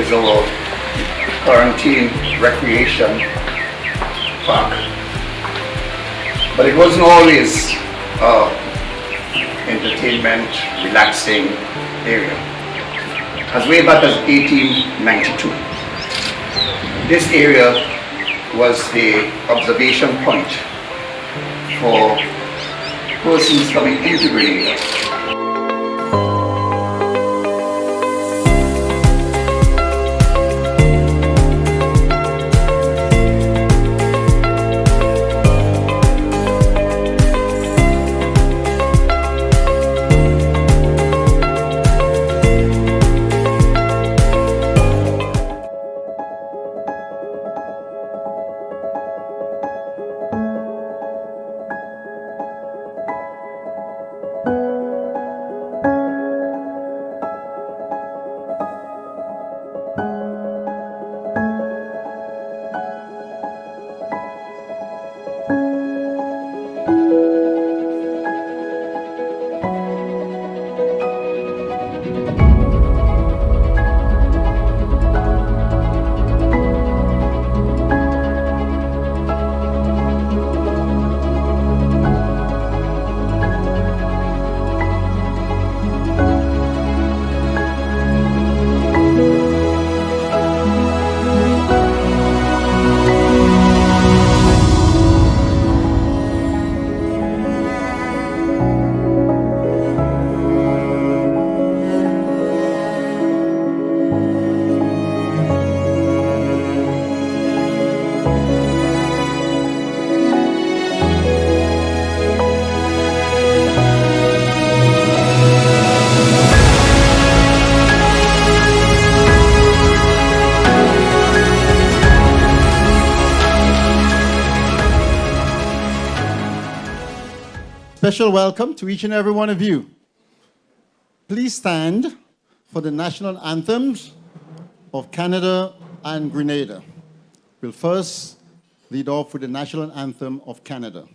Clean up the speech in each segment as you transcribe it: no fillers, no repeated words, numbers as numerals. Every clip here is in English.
is our quarantine recreation park. But it wasn't always entertainment, relaxing area. As way back as 1892, this area was the observation point for persons coming into Grenada. Special welcome to each and every one of you. Please stand for the national anthems of Canada and Grenada. We'll first lead off with the national anthem of Canada.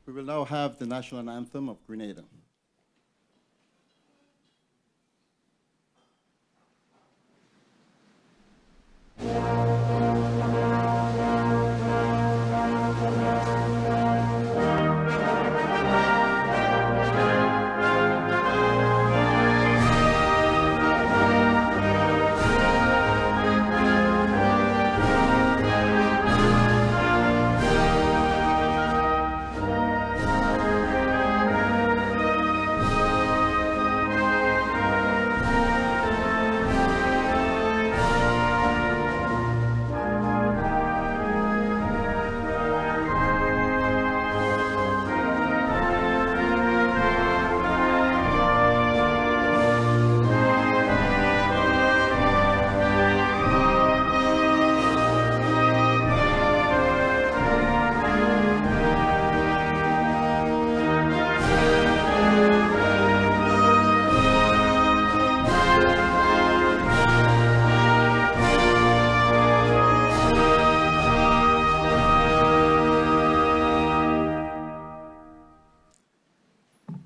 We will now have the national anthem of Grenada.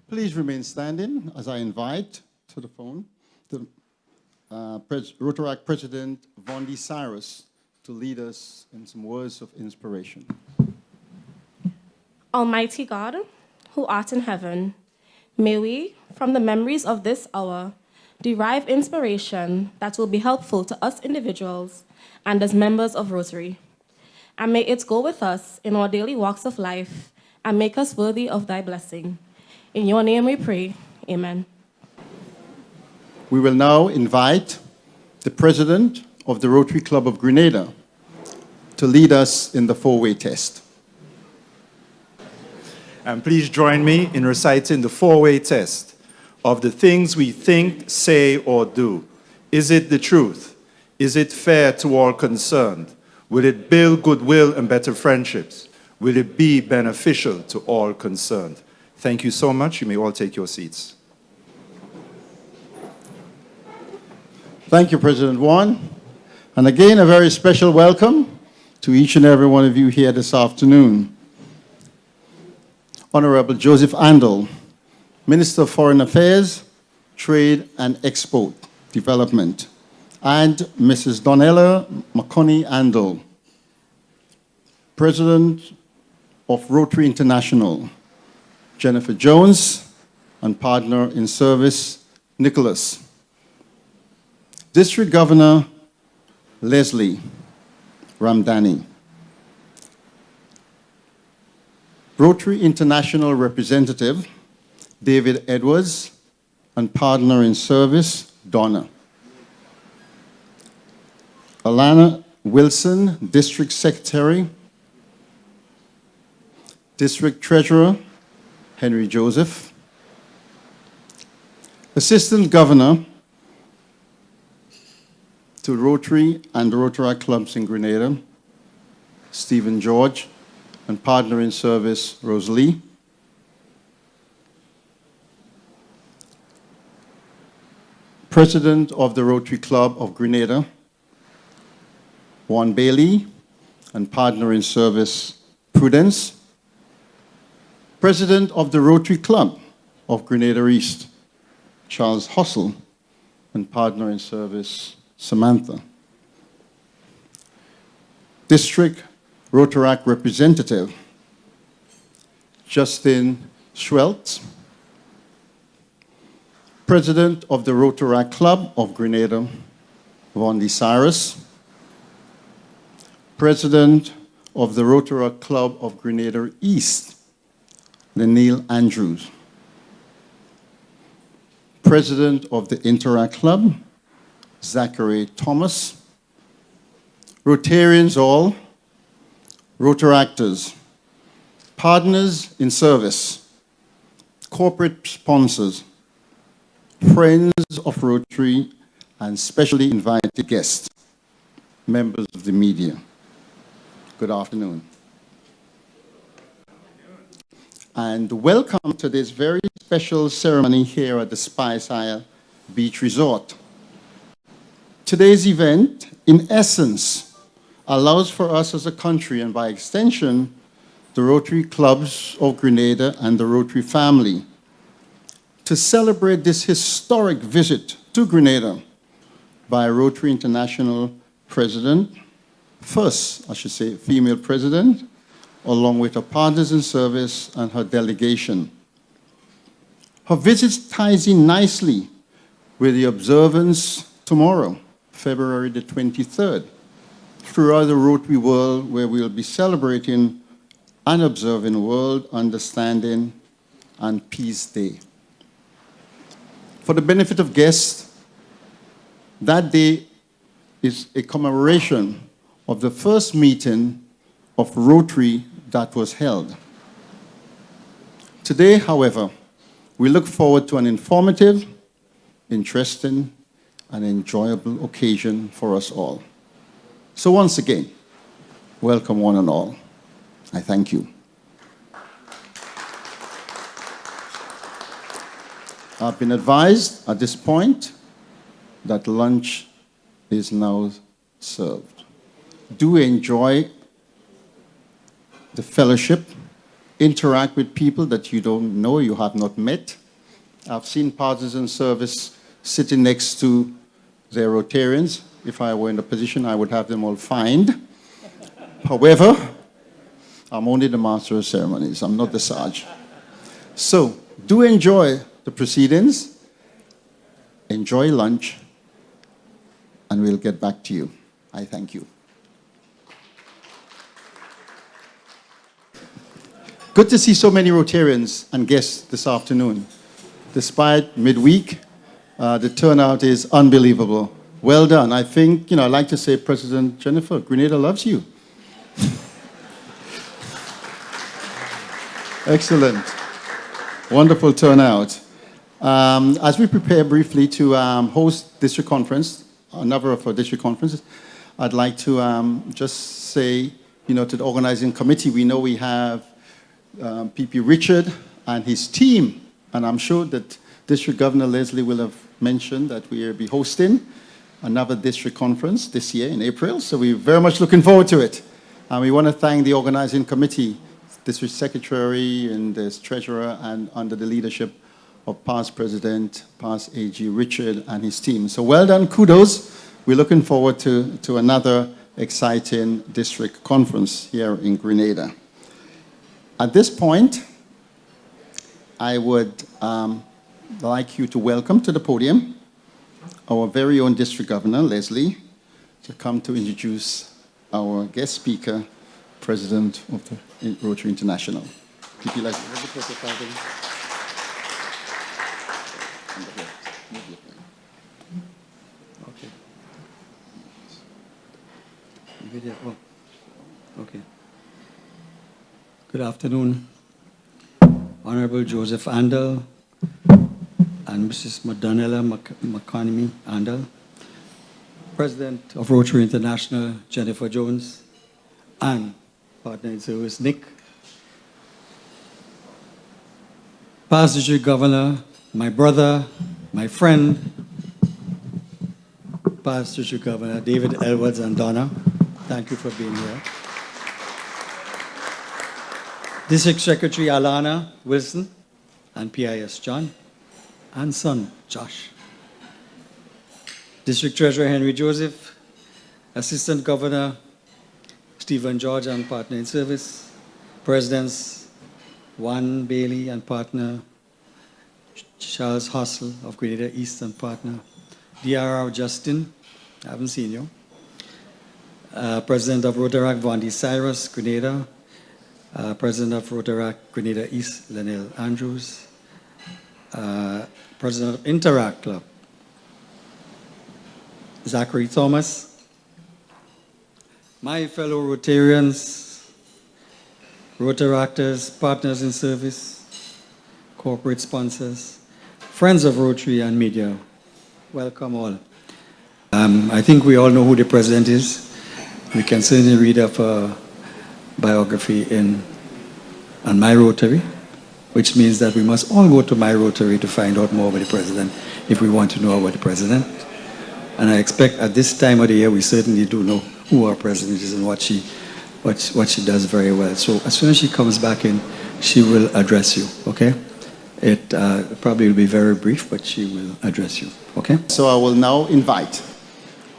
Please remain standing as I invite to the phone the Rotary President Vondi Cyrus to lead us in some words of inspiration. Almighty God, who art in heaven, may we, from the memories of this hour, derive inspiration that will be helpful to us individuals and as members of Rotary. And may it go with us in our daily walks of life and make us worthy of thy blessing. In your name we pray, amen. We will now invite the President of the Rotary Club of Grenada to lead us in the four-way test. And please join me in reciting the four-way test of the things we think, say, or do. Is it the truth? Is it fair to all concerned? Will it build goodwill and better friendships? Will it be beneficial to all concerned? Thank you so much. You may all take your seats. Thank you, President Juan. And again, a very special welcome to each and every one of you here this afternoon. Honorable Joseph Andel, Minister of Foreign Affairs, Trade and Export Development, and Mrs. Donna McConney Andel, President of Rotary International, Jennifer Jones, and partner in service, Nicholas. District Governor Leslie Ramdhanny. Rotary International Representative David Edwards, and partner in service, Donna. Alana Wilson, District Secretary. District Treasurer, Henry Joseph. Assistant Governor to Rotary and Rotary Clubs in Grenada, Stephen George, and Partner in Service, Rosalie. President of the Rotary Club of Grenada, Juan Bailey, and Partner in Service, Prudence. President of the Rotary Club of Grenada East, Charles Hussle, and Partner in Service, Samantha. District Rotaract Representative, Justin Schweltz. President of the Rotaract Club of Grenada, Vondi Cyrus. President of the Rotaract Club of Grenada East, Lenil Andrews. President of the Interact Club, Zachary Thomas. Rotarians all, Rotaractors, partners in service, corporate sponsors, friends of Rotary, and specially invited guests, members of the media. Good afternoon. And welcome to this very special ceremony here at the Spice Isle Beach Resort. Today's event, in essence, allows for us as a country, and by extension, the Rotary Clubs of Grenada and the Rotary family, to celebrate this historic visit to Grenada by Rotary International President, first, I should say, female president, along with her partners in service and her delegation. Her visit ties in nicely with the observance tomorrow, February the 23rd, throughout the Rotary world, where we'll be celebrating and observing World Understanding and Peace Day. For the benefit of guests, that day is a commemoration of the first meeting of Rotary that was held. Today, however, we look forward to an informative, interesting, and enjoyable occasion for us all. So once again, welcome one and all. I thank you. I've been advised at this point that lunch is now served. Do enjoy the fellowship, interact with people that you don't know, you have not met. I've seen partners in service sitting next to their Rotarians. If I were in a position, I would have them all fined. However, I'm only the master of ceremonies, I'm not the Sarge. So, do enjoy the proceedings, enjoy lunch, and we'll get back to you. I thank you. Good to see so many Rotarians and guests this afternoon. Despite midweek, the turnout is unbelievable. Well done. I think, I'd like to say, President Jennifer, Grenada loves you. Excellent. Wonderful turnout. As we prepare briefly to host district conference, another of our district conferences, I'd like to just say, to the organizing committee, we know we have PP Richard and his team, and I'm sure that District Governor Leslie will have mentioned that we will be hosting another district conference this year in April, so we're very much looking forward to it. And we want to thank the organizing committee, District Secretary and the Treasurer, and under the leadership of past President, past AG Richard and his team. So well done, kudos. We're looking forward to another exciting district conference here in Grenada. At this point, I would like you to welcome to the podium our very own District Governor, Leslie, to come to introduce our guest speaker, President of the Rotary International. PP Leslie. Media. Oh, okay. Good afternoon, Honorable Joseph Andel and Mrs. Madonella McConaughey Andel, President of Rotary International, Jennifer Jones, and partner in service, Nick, past district governor, my brother, my friend, past district governor, David Edwards and Donna. Thank you for being here. District Secretary Alana Wilson and PIS John and son Josh. District Treasurer Henry Joseph, Assistant Governor Stephen George and partner in service, Presidents Juan Bailey and partner Charles Hustle of Grenada East and partner, DRR Justin, I haven't seen you, President of Rotaract Vondi Cyrus, Grenada, President of Rotaract Grenada East, Lenel Andrews, President of Interact Club, Zachary Thomas, my fellow Rotarians, Rotaractors, partners in service, corporate sponsors, friends of Rotary and media, welcome all. I think we all know who the president is. We can certainly read up a biography on My Rotary, which means that we must all go to My Rotary to find out more about the president if we want to know about the president. And I expect at this time of the year, we certainly do know who our president is and what she does very well. So as soon as she comes back in, she will address you, okay? It probably will be very brief, but she will address you, okay? So I will now invite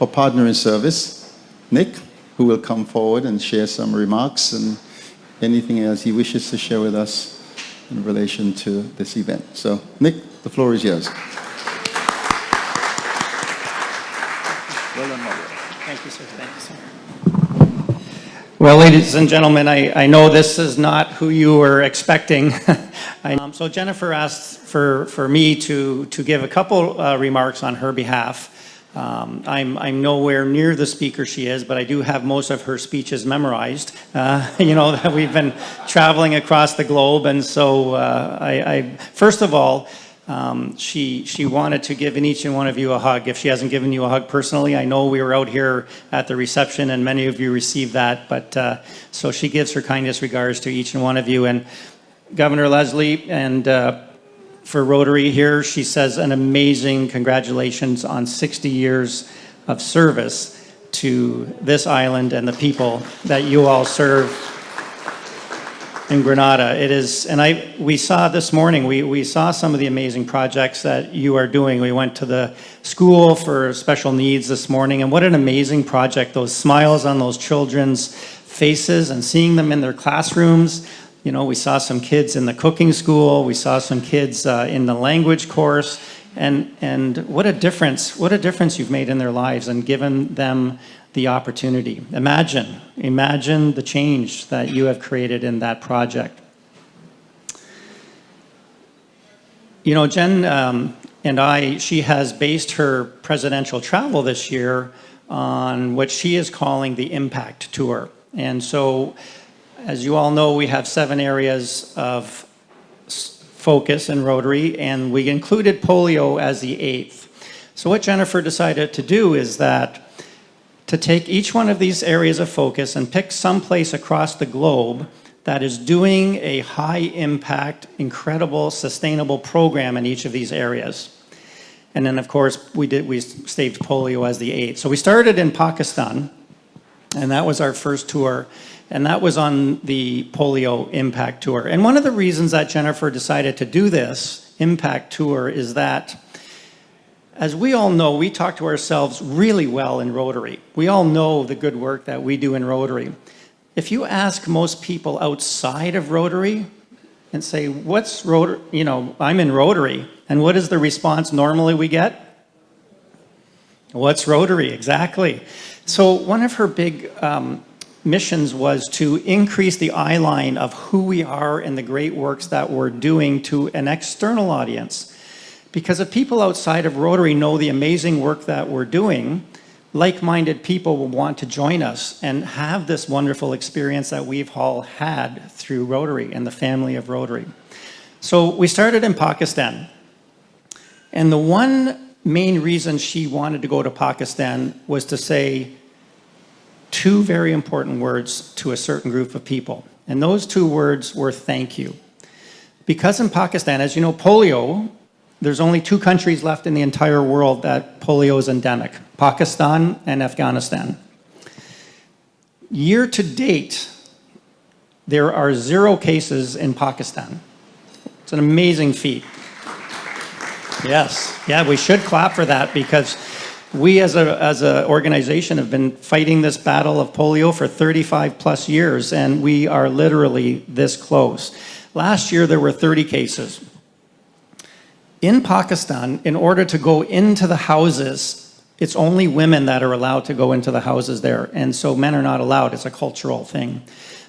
our partner in service, Nick, who will come forward and share some remarks and anything else he wishes to share with us in relation to this event. So, Nick, the floor is yours. Well done, Mario. Thank you, sir. Thank you, sir. Well, ladies and gentlemen, I know this is not who you were expecting. So Jennifer asked for me to give a couple remarks on her behalf. I'm nowhere near the speaker she is, but I do have most of her speeches memorized. You know, that we've been traveling across the globe, and so I first of all, she wanted to give each and one of you a hug. If she hasn't given you a hug personally, I know we were out here at the reception, and many of you received that. But so she gives her kindest regards to each and one of you, and Governor Leslie and. For Rotary here, she says an amazing congratulations on 60 years of service to this island and the people that you all serve in Grenada. It is, and we saw this morning, we saw some of the amazing projects that you are doing. We went to the school for special needs this morning, and what an amazing project. Those smiles on those children's faces and seeing them in their classrooms. You know, we saw some kids in the cooking school, we saw some kids in the language course, and what a difference you've made in their lives and given them the opportunity. Imagine the change that you have created in that project. You know, Jen she has based her presidential travel this year on what she is calling the Impact Tour. And so, as you all know, we have 7 areas of focus in Rotary, and we included polio as the 8th. So what Jennifer decided to do is that to take each one of these areas of focus and pick some place across the globe that is doing a high impact, incredible, sustainable program in each of these areas. And then of course, we saved polio as the 8th. So we started in Pakistan, and that was our first tour. And that was on the Polio Impact Tour. And one of the reasons that Jennifer decided to do this Impact Tour is that, as we all know, we talk to ourselves really well in Rotary. We all know the good work that we do in Rotary. If you ask most people outside of Rotary and say, what's Rotary, you know, I'm in Rotary, and what is the response normally we get? What's Rotary? Exactly. So one of her big missions was to increase the eye line of who we are and the great works that we're doing to an external audience. Because if people outside of Rotary know the amazing work that we're doing, like-minded people will want to join us and have this wonderful experience that we've all had through Rotary and the family of Rotary. So we started in Pakistan. And the one main reason she wanted to go to Pakistan was to say two very important words to a certain group of people. And those two words were thank you. Because in Pakistan, as you know, polio, there's only two countries left in the entire world that polio is endemic, Pakistan and Afghanistan. Year to date, there are 0 cases in Pakistan. It's an amazing feat. Yes, yeah, we should clap for that because we as an organization have been fighting this battle of polio for 35 plus years, and we are literally this close. Last year, there were 30 cases. In Pakistan, in order to go into the houses, it's only women that are allowed to go into the houses there, and so men are not allowed. It's a cultural thing.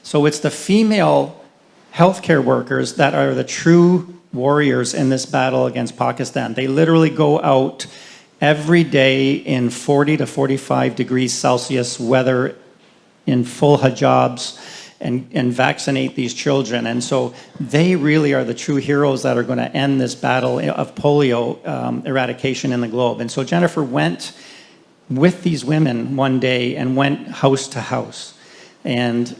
So it's the female healthcare workers that are the true warriors in this battle against Pakistan. They literally go out every day in 40 to 45 degrees Celsius weather in full hijabs and vaccinate these children. And so they really are the true heroes that are going to end this battle of polio eradication in the globe. And so Jennifer went with these women one day and went house to house and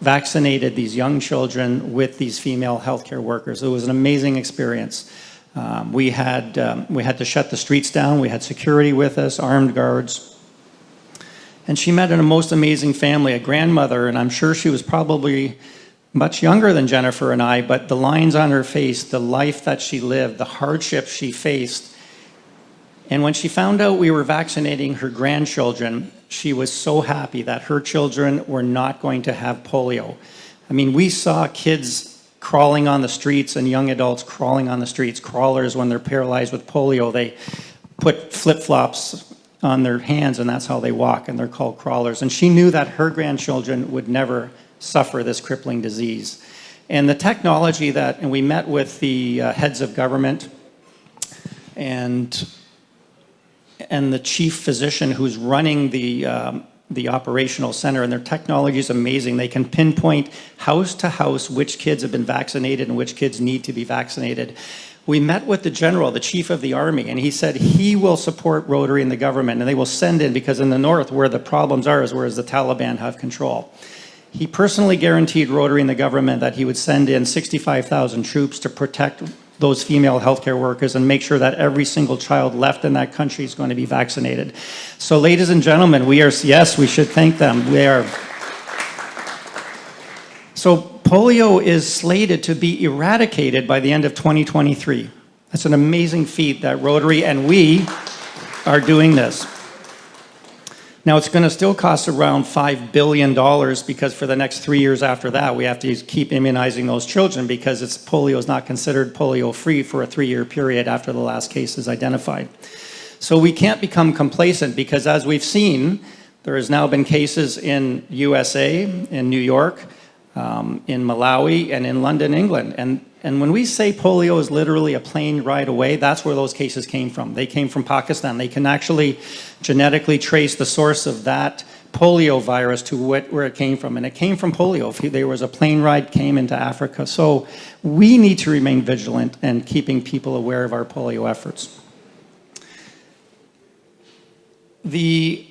vaccinated these young children with these female healthcare workers. It was an amazing experience. We had to shut the streets down. We had security with us, armed guards. And she met in a most amazing family, a grandmother, and I'm sure she was probably much younger than Jennifer and I, but the lines on her face, the life that she lived, the hardships she faced. And when she found out we were vaccinating her grandchildren, she was so happy that her children were not going to have polio. I mean, we saw kids crawling on the streets and young adults crawling on the streets, crawlers when they're paralyzed with polio. They put flip-flops on their hands and that's how they walk, and they're called crawlers. And she knew that her grandchildren would never suffer this crippling disease. And the technology that, and we met with the heads of government and the chief physician who's running the operational center, and their technology is amazing. They can pinpoint house to house which kids have been vaccinated and which kids need to be vaccinated. We met with the general, the chief of the army, and he said he will support Rotary and the government, and they will send in, because in the north where the problems are is where the Taliban have control. He personally guaranteed Rotary and the government that he would send in 65,000 troops to protect those female healthcare workers and make sure that every single child left in that country is going to be vaccinated. So ladies and gentlemen, yes, we should thank them. We are. So polio is slated to be eradicated by the end of 2023. That's an amazing feat that Rotary and we are doing this. Now, it's going to still cost around $5 billion because for the next 3 years after that, we have to keep immunizing those children because polio is not considered polio-free for a 3-year period after the last case is identified. So we can't become complacent because, as we've seen, there has now been cases in USA, in New York, in Malawi, and in London, England. And when we say polio is literally a plane ride away, that's where those cases came from. They came from Pakistan. They can actually genetically trace the source of that polio virus to where it came from. And it came from polio. If there was a plane ride came into Africa. So we need to remain vigilant and keeping people aware of our polio efforts. The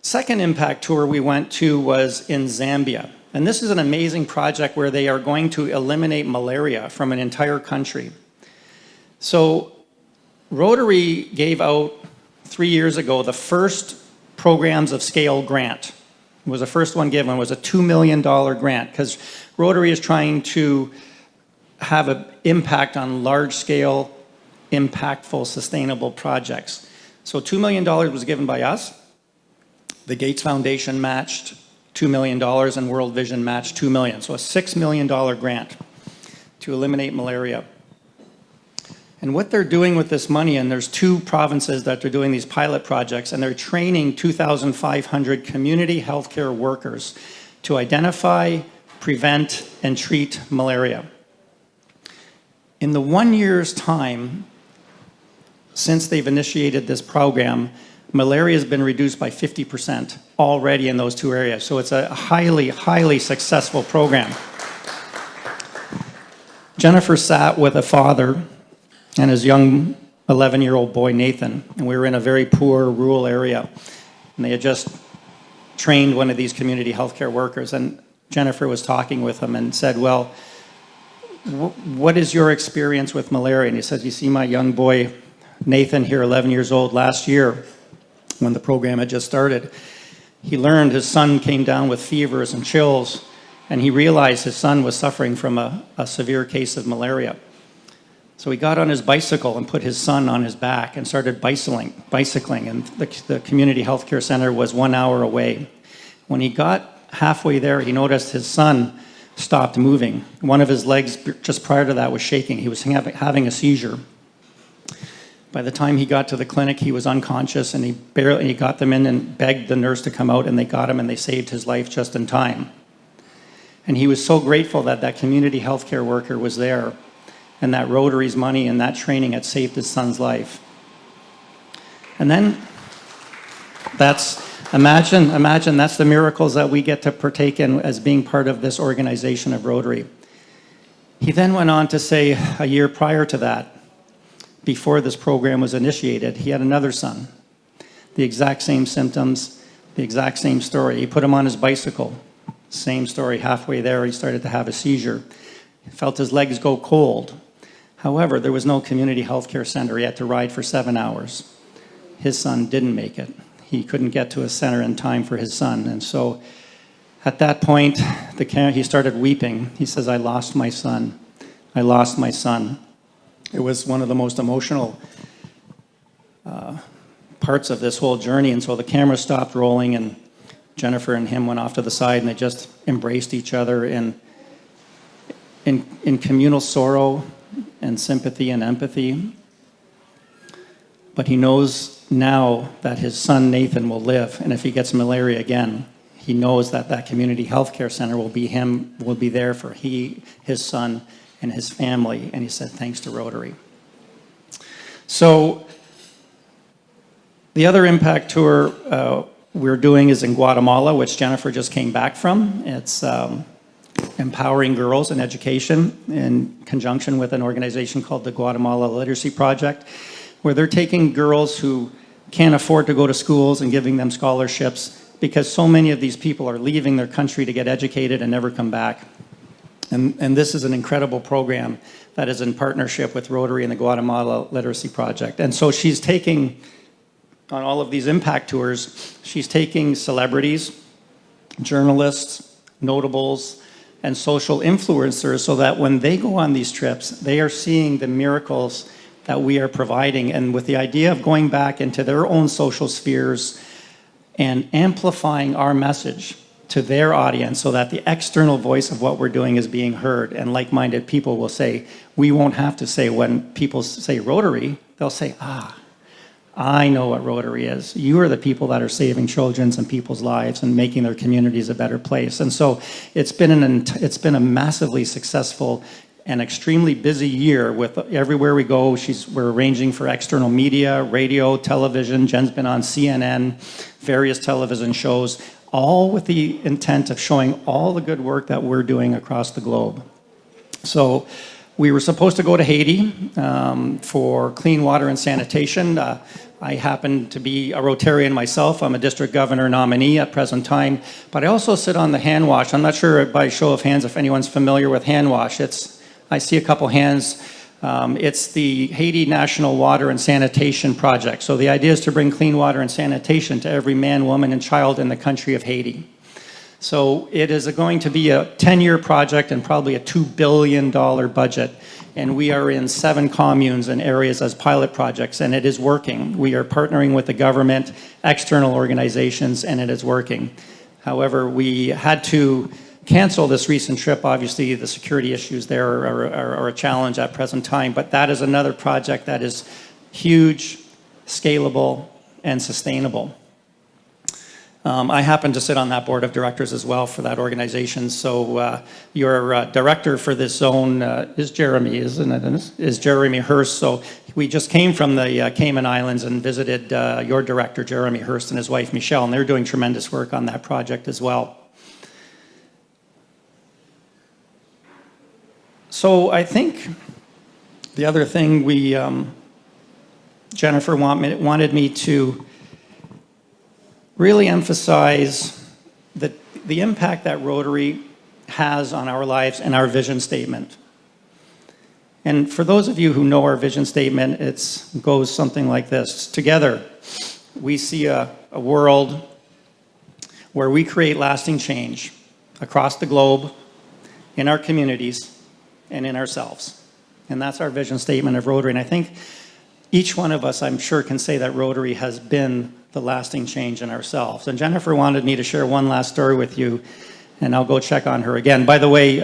second impact tour we went to was in Zambia. And this is an amazing project where they are going to eliminate malaria from an entire country. So Rotary gave out 3 years ago the first programs of scale grant. It was the first one given. It was a $2 million grant because Rotary is trying to have an impact on large scale, impactful, sustainable projects. So $2 million was given by us. The Gates Foundation matched $2 million and World Vision matched $2 million. So a $6 million grant to eliminate malaria. And what they're doing with this money, and there's 2 provinces that they're doing these pilot projects, and they're training 2,500 community healthcare workers to identify, prevent, and treat malaria. In the 1 year's time since they've initiated this program, malaria has been reduced by 50% already in those two areas. So it's a highly, highly successful program. Jennifer sat with a father and his young 11-year-old boy, Nathan, and we were in a very poor rural area. And they had just trained one of these community healthcare workers, and Jennifer was talking with him and said, well, what is your experience with malaria? And he says, you see my young boy, Nathan, here, 11 years old, last year, when the program had just started, he learned his son came down with fevers and chills, and he realized his son was suffering from a severe case of malaria. So he got on his bicycle and put his son on his back and started bicycling, and the community healthcare center was 1 hour away. When he got halfway there, he noticed his son stopped moving. One of his legs just prior to that was shaking. He was having a seizure. By the time he got to the clinic, he was unconscious, and he got them in and begged the nurse to come out, and they got him, and they saved his life just in time. And he was so grateful that that community healthcare worker was there, and that Rotary's money and that training had saved his son's life. And then imagine that's the miracles that we get to partake in as being part of this organization of Rotary. He then went on to say a year prior to that, before this program was initiated, he had another son. The exact same symptoms, the exact same story. He put him on his bicycle. Same story. Halfway there, he started to have a seizure. He felt his legs go cold. However, there was no community healthcare center. He had to ride for 7 hours. His son didn't make it. He couldn't get to a center in time for his son. And so at that point, he started weeping. He says, I lost my son. I lost my son. It was one of the most emotional parts of this whole journey. And so the camera stopped rolling, and Jennifer and him went off to the side, and they just embraced each other in communal sorrow and sympathy and empathy. But he knows now that his son Nathan will live, and if he gets malaria again, he knows that that community healthcare center will be there for his son and his family. And he said, thanks to Rotary. So the other impact tour we're doing is in Guatemala, which Jennifer just came back from. It's empowering girls in education in conjunction with an organization called the Guatemala Literacy Project, where they're taking girls who can't afford to go to schools and giving them scholarships, because so many of these people are leaving their country to get educated and never come back. And this is an incredible program that is in partnership with Rotary and the Guatemala Literacy Project. And so she's taking, on all of these impact tours, she's taking celebrities, journalists, notables, and social influencers, so that when they go on these trips, they are seeing the miracles that we are providing, and with the idea of going back into their own social spheres and amplifying our message to their audience, so that the external voice of what we're doing is being heard. And like-minded people will say, we won't have to say, when people say Rotary, they'll say, I know what Rotary is. You are the people that are saving children's and people's lives and making their communities a better place. And so it's been a massively successful and extremely busy year. With everywhere we go, we're arranging for external media, radio, television. Jen's been on CNN, various television shows, all with the intent of showing all the good work that we're doing across the globe. So we were supposed to go to Haiti for clean water and sanitation. I happen to be a Rotarian myself. I'm a district governor nominee at present time, but I also sit on the hand wash. I'm not sure by show of hands if anyone's familiar with hand wash. I see a couple hands. It's the Haiti National Water and Sanitation Project. So the idea is to bring clean water and sanitation to every man, woman, and child in the country of Haiti. So it is going to be a 10-year project and probably a $2 billion budget. And we are in 7 communes and areas as pilot projects, and it is working. We are partnering with the government, external organizations, and it is working. However, we had to cancel this recent trip. Obviously, the security issues there are a challenge at present time, but that is another project that is huge, scalable, and sustainable. I happen to sit on that board of directors as well for that organization. So your director for this zone is Jeremy, isn't it? Is Jeremy Hurst. So we just came from the Cayman Islands and visited your director, Jeremy Hurst, and his wife, Michelle, and they're doing tremendous work on that project as well. So I think the other thing Jennifer wanted me to really emphasize the impact that Rotary has on our lives and our vision statement. And for those of you who know our vision statement, it goes something like this. Together, we see a world where we create lasting change across the globe, in our communities, and in ourselves. And that's our vision statement of Rotary. And I think each one of us, I'm sure, can say that Rotary has been the lasting change in ourselves. And Jennifer wanted me to share one last story with you, and I'll go check on her again. By the way,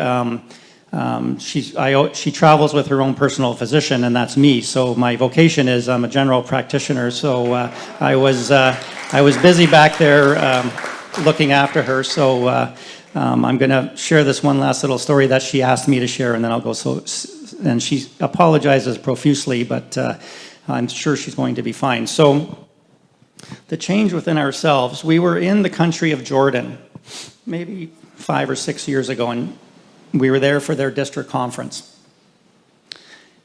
she travels with her own personal physician, and that's me. So my vocation is I'm a general practitioner. So I was busy back there looking after her. So I'm going to share this one last little story that she asked me to share, and then I'll go. And she apologizes profusely, but I'm sure she's going to be fine. So the change within ourselves. We were in the country of Jordan, maybe 5 or 6 years ago, and we were there for their district conference.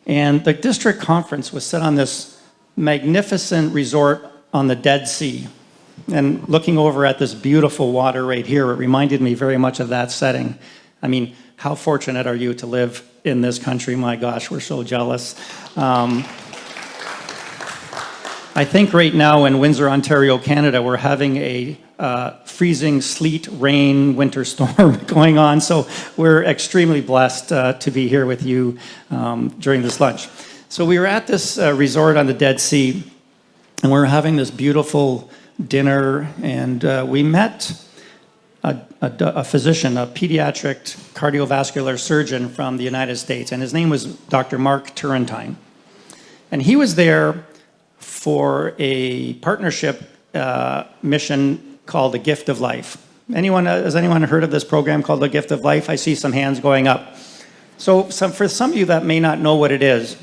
And the district conference was set on this magnificent resort on the Dead Sea. And looking over at this beautiful water right here, it reminded me very much of that setting. I mean, how fortunate are you to live in this country? My gosh, we're so jealous. I think right now in Windsor, Ontario, Canada, we're having a freezing sleet, rain, winter storm going on. So we're extremely blessed to be here with you during this lunch. So we were at this resort on the Dead Sea, and we were having this beautiful dinner, and we met a physician, a pediatric cardiovascular surgeon from the United States, and his name was Dr. Mark Turrentine. And he was there for a partnership mission called The Gift of Life. Has anyone heard of this program called The Gift of Life? I see some hands going up. So for some of you that may not know what it is,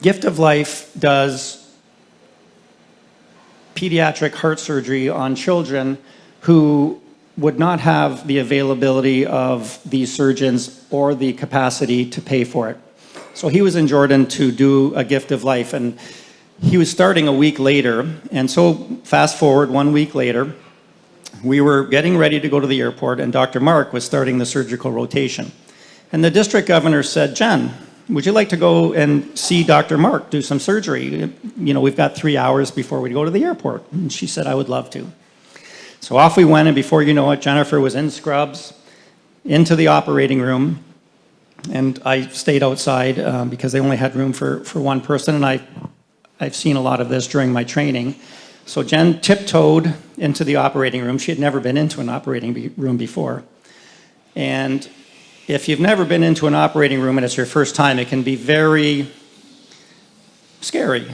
Gift of Life does pediatric heart surgery on children who would not have the availability of these surgeons or the capacity to pay for it. So he was in Jordan to do a Gift of Life, and he was starting a week later. And so fast forward 1 week later, we were getting ready to go to the airport, and Dr. Mark was starting the surgical rotation. And the district governor said, "Jen, would you like to go and see Dr. Mark do some surgery? You know, we've got 3 hours before we go to the airport." And she said, "I would love to." So off we went, and before you know it, Jennifer was in scrubs, into the operating room, and I stayed outside because they only had room for one person, and I've seen a lot of this during my training. So Jen tiptoed into the operating room. She had never been into an operating room before. And if you've never been into an operating room and it's your first time, it can be very scary.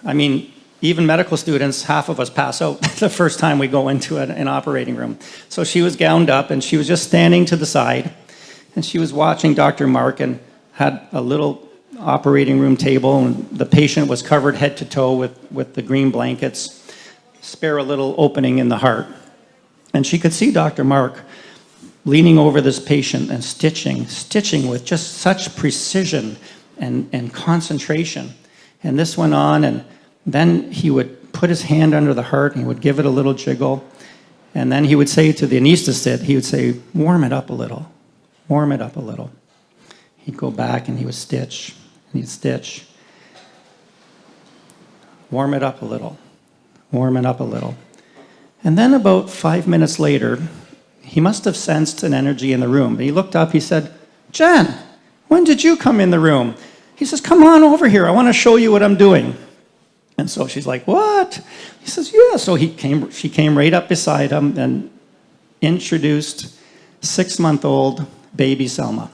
I mean, even medical students, half of us pass out the first time we go into an operating room. So she was gowned up, and she was just standing to the side, and she was watching Dr. Mark, and had a little operating room table, and the patient was covered head to toe with the green blankets, spare a little opening in the heart. And she could see Dr. Mark leaning over this patient and stitching with just such precision and concentration. And this went on, and then he would put his hand under the heart, and he would give it a little jiggle. And then he would say to the anesthetist, he would say, "Warm it up a little, warm it up a little." He'd go back and he would stitch, and he'd stitch. Warm it up a little, warm it up a little. And then about 5 minutes later, he must have sensed an energy in the room. And he looked up, he said, "Jen, when did you come in the room?" He says, "Come on over here, I want to show you what I'm doing." And so she's like, "What?" He says, "Yeah." So she came right up beside him and introduced 6-month-old baby Selma,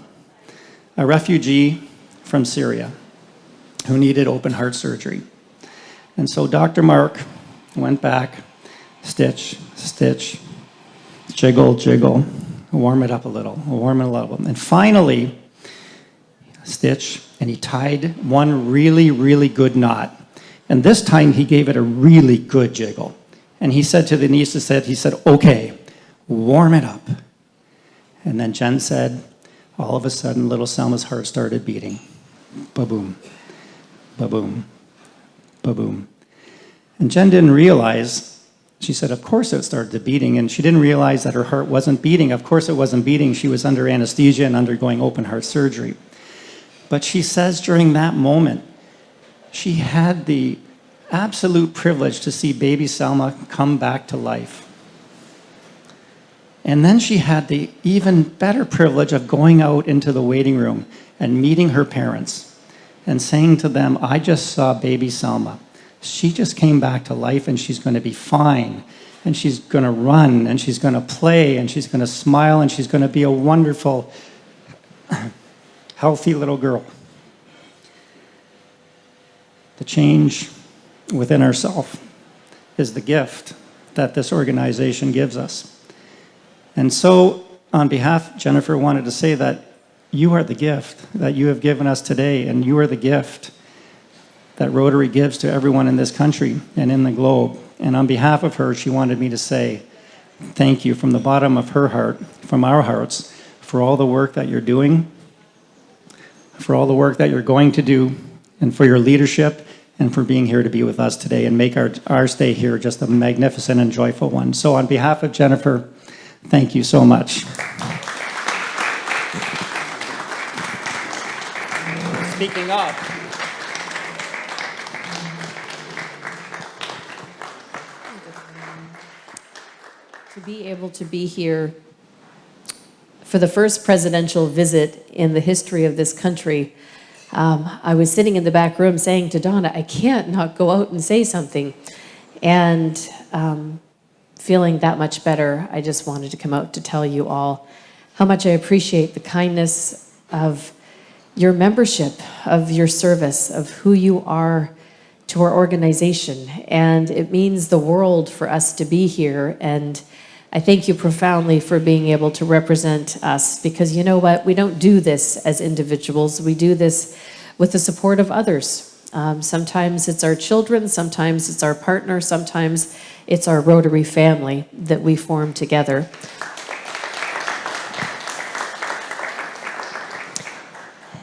a refugee from Syria who needed open heart surgery. And so Dr. Mark went back stitch, stitch, jiggle, jiggle, warm it up a little, warm it a little. And finally, stitch, and he tied one really, really good knot. And this time he gave it a really good jiggle. And he said to the niece, he said, okay, warm it up. And then Jen said, all of a sudden, little Selma's heart started beating. Ba-boom, ba-boom, ba-boom. And Jen didn't realize, she said, of course it started beating, and she didn't realize that her heart wasn't beating. Of course it wasn't beating. She was under anesthesia and undergoing open heart surgery. But she says during that moment, she had the absolute privilege to see baby Selma come back to life. And then she had the even better privilege of going out into the waiting room and meeting her parents and saying to them, I just saw baby Selma. She just came back to life and she's going to be fine. And she's going to run and she's going to play and she's going to smile and she's going to be a wonderful, healthy little girl. The change within ourselves is the gift that this organization gives us. And so, on behalf, Jennifer wanted to say that you are the gift that you have given us today, and you are the gift that Rotary gives to everyone in this country and in the globe. And on behalf of her, she wanted me to say thank you from the bottom of her heart, from our hearts, for all the work that you're doing, for all the work that you're going to do, and for your leadership, and for being here to be with us today and make our stay here just a magnificent and joyful one. So on behalf of Jennifer, thank you so much. Speaking up. To be able to be here for the first presidential visit in the history of this country, I was sitting in the back room saying to Donna, I can't not go out and say something. And feeling that much better, I just wanted to come out to tell you all how much I appreciate the kindness of your membership, of your service, of who you are to our organization. And it means the world for us to be here. And I thank you profoundly for being able to represent us, because you know what? We don't do this as individuals. We do this with the support of others. Sometimes it's our children, sometimes it's our partner, sometimes it's our Rotary family that we form together.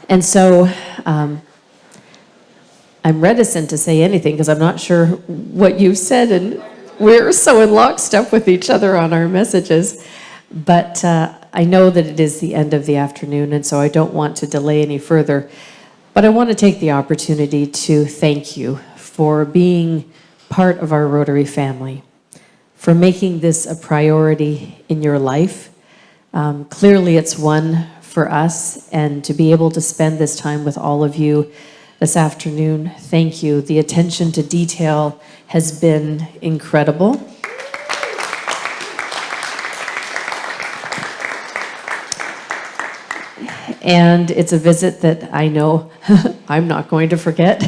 And so I'm reticent to say anything because I'm not sure what you've said, and we're so in lockstep with each other on our messages. But I know that it is the end of the afternoon, and so I don't want to delay any further. But I want to take the opportunity to thank you for being part of our Rotary family, for making this a priority in your life. Clearly it's one for us, and to be able to spend this time with all of you this afternoon, thank you. The attention to detail has been incredible. And it's a visit that I know I'm not going to forget.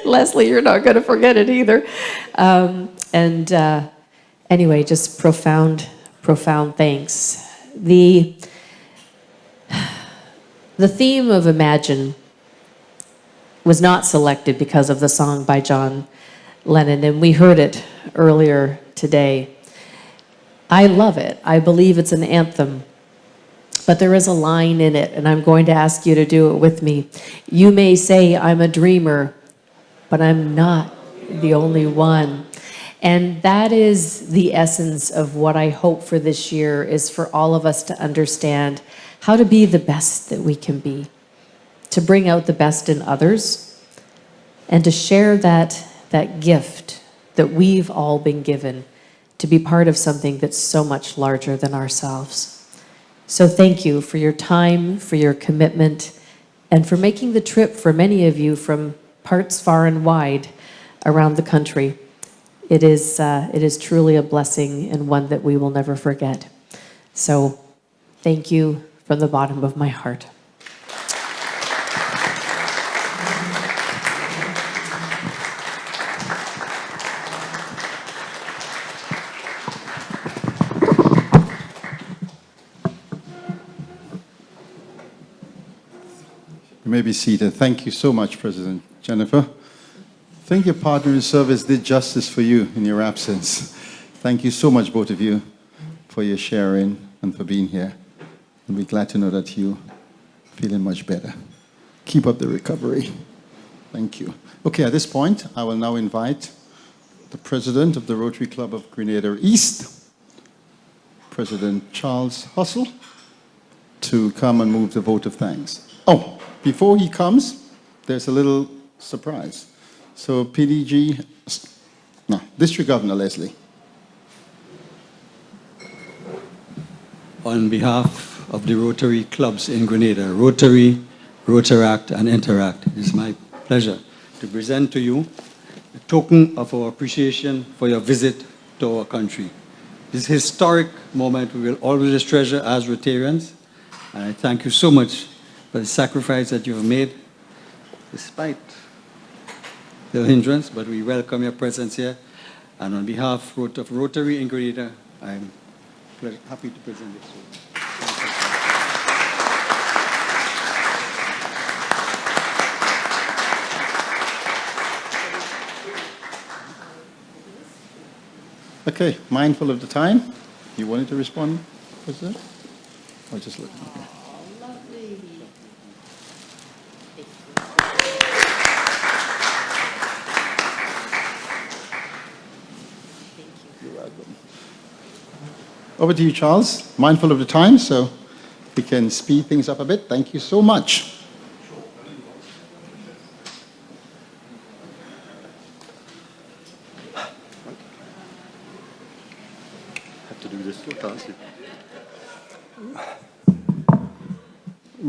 Leslie, you're not going to forget it either. Anyway, just profound thanks. The theme of Imagine was not selected because of the song by John Lennon, and we heard it earlier today. I love it. I believe it's an anthem. But there is a line in it, and I'm going to ask you to do it with me. You may say I'm a dreamer, but I'm not the only one. And that is the essence of what I hope for this year, is for all of us to understand how to be the best that we can be, to bring out the best in others, and to share that gift that we've all been given, to be part of something that's so much larger than ourselves. So thank you for your time, for your commitment, and for making the trip for many of you from parts far and wide around the country. It is truly a blessing, and one that we will never forget. So thank you from the bottom of my heart. You may be seated. Thank you so much, President Jennifer. I think your partner in service did justice for you in your absence. Thank you so much, both of you, for your sharing and for being here. And we're glad to know that you're feeling much better. Keep up the recovery. Thank you. Okay, at this point, I will now invite the President of the Rotary Club of Grenada East, President Charles Hustle, to come and move the vote of thanks. Oh, before he comes, there's a little surprise. So District Governor Leslie. On behalf of the Rotary clubs in Grenada, Rotary, Rotaract, and Interact, it is my pleasure to present to you a token of our appreciation for your visit to our country. This historic moment we will always treasure as Rotarians, and I thank you so much for the sacrifice that you have made, despite the hindrance, but we welcome your presence here. And on behalf of Rotary in Grenada, I'm happy to present it to you. Okay, mindful of the time, you wanted to respond, President? Or just look? Okay. You're welcome. Over to you, Charles. Mindful of the time, so we can speed things up a bit. Thank you so much.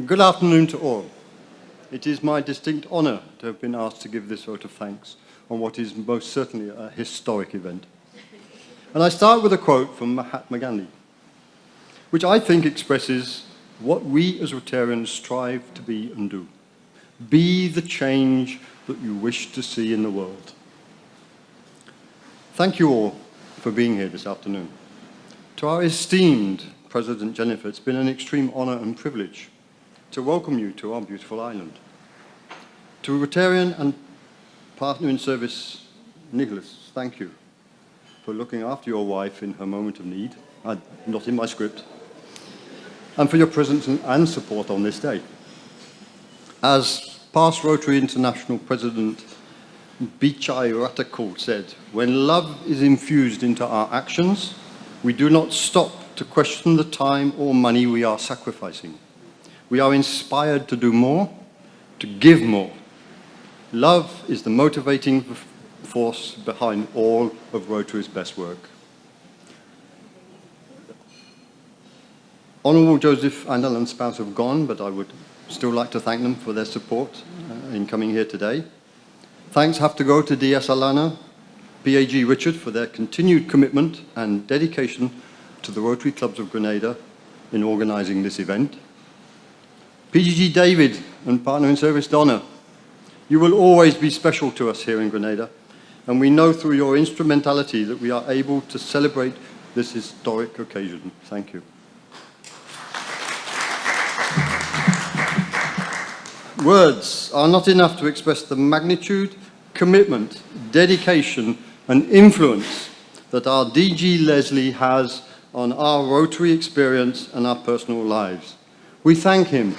Good afternoon to all. It is my distinct honour to have been asked to give this vote of thanks on what is most certainly a historic event. And I start with a quote from Mahatma Gandhi, which I think expresses what we as Rotarians strive to be and do. Be the change that you wish to see in the world. Thank you all for being here this afternoon. To our esteemed President Jennifer, it's been an extreme honour and privilege to welcome you to our beautiful island. To Rotarian and partner in service, Nicholas, thank you for looking after your wife in her moment of need, not in my script, and for your presence and support on this day. As past Rotary International President Bichai Ratakul said, when love is infused into our actions, we do not stop to question the time or money we are sacrificing. We are inspired to do more, to give more. Love is the motivating force behind all of Rotary's best work. Honourable Joseph and Ellen Spouse have gone, but I would still like to thank them for their support in coming here today. Thanks have to go to DS Alana, PAG Richard for their continued commitment and dedication to the Rotary Clubs of Grenada in organising this event. PGG David and partner in service Donna, you will always be special to us here in Grenada, and we know through your instrumentality that we are able to celebrate this historic occasion. Thank you. Words are not enough to express the magnitude, commitment, dedication, and influence that our DG Leslie has on our Rotary experience and our personal lives. We thank him.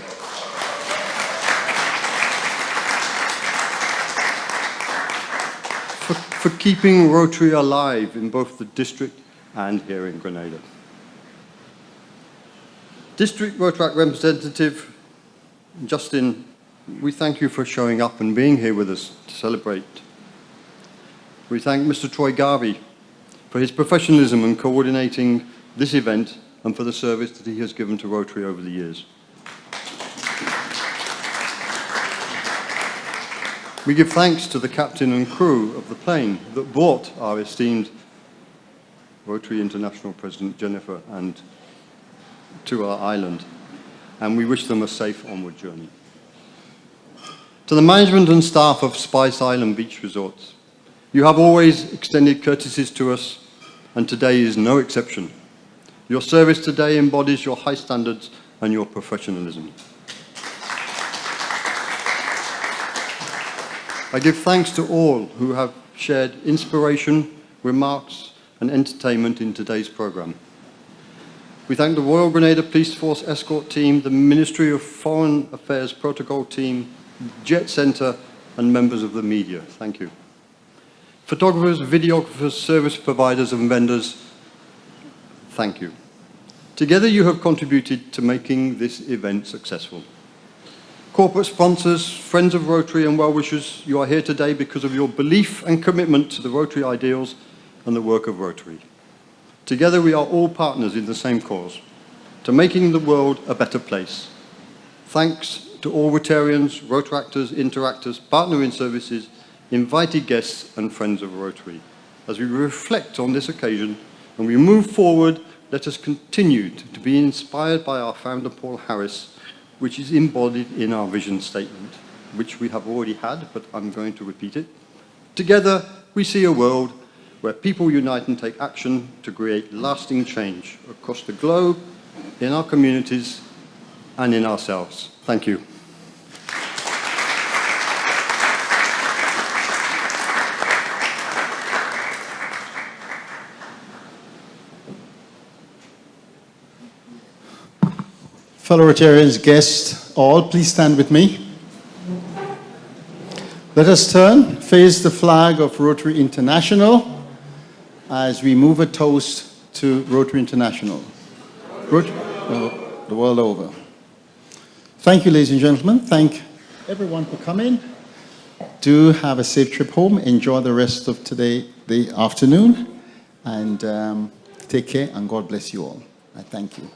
For keeping Rotary alive in both the district and here in Grenada. District Rotaract Representative Justin, we thank you for showing up and being here with us to celebrate. We thank Mr. Troy Garvey for his professionalism in coordinating this event and for the service that he has given to Rotary over the years. We give thanks to the captain and crew of the plane that brought our esteemed Rotary International President Jennifer and to our island, and we wish them a safe onward journey. To the management and staff of Spice Island Beach Resorts, you have always extended courtesies to us, and today is no exception. Your service today embodies your high standards and your professionalism. I give thanks to all who have shared inspiration, remarks, and entertainment in today's programme. We thank the Royal Grenada Police Force Escort Team, the Ministry of Foreign Affairs Protocol Team, Jet Centre, and members of the media. Thank you. Photographers, videographers, service providers, and vendors, thank you. Together you have contributed to making this event successful. Corporate sponsors, friends of Rotary, and well-wishers, you are here today because of your belief and commitment to the Rotary ideals and the work of Rotary. Together we are all partners in the same cause, to making the world a better place. Thanks to all Rotarians, Rotaractors, Interactors, partner in services, invited guests and friends of Rotary. As we reflect on this occasion and we move forward, let us continue to be inspired by our founder Paul Harris, which is embodied in our vision statement, which we have already had, but I'm going to repeat it. Together we see a world where people unite and take action to create lasting change across the globe, in our communities, and in ourselves. Thank you. Fellow Rotarians, guests, all, please stand with me. Let us turn, face the flag of Rotary International as we move a toast to Rotary International. The world over. Thank you, ladies and gentlemen. Thank everyone for coming. Do have a safe trip home. Enjoy the rest of today, the afternoon. And take care, and God bless you all. I thank you.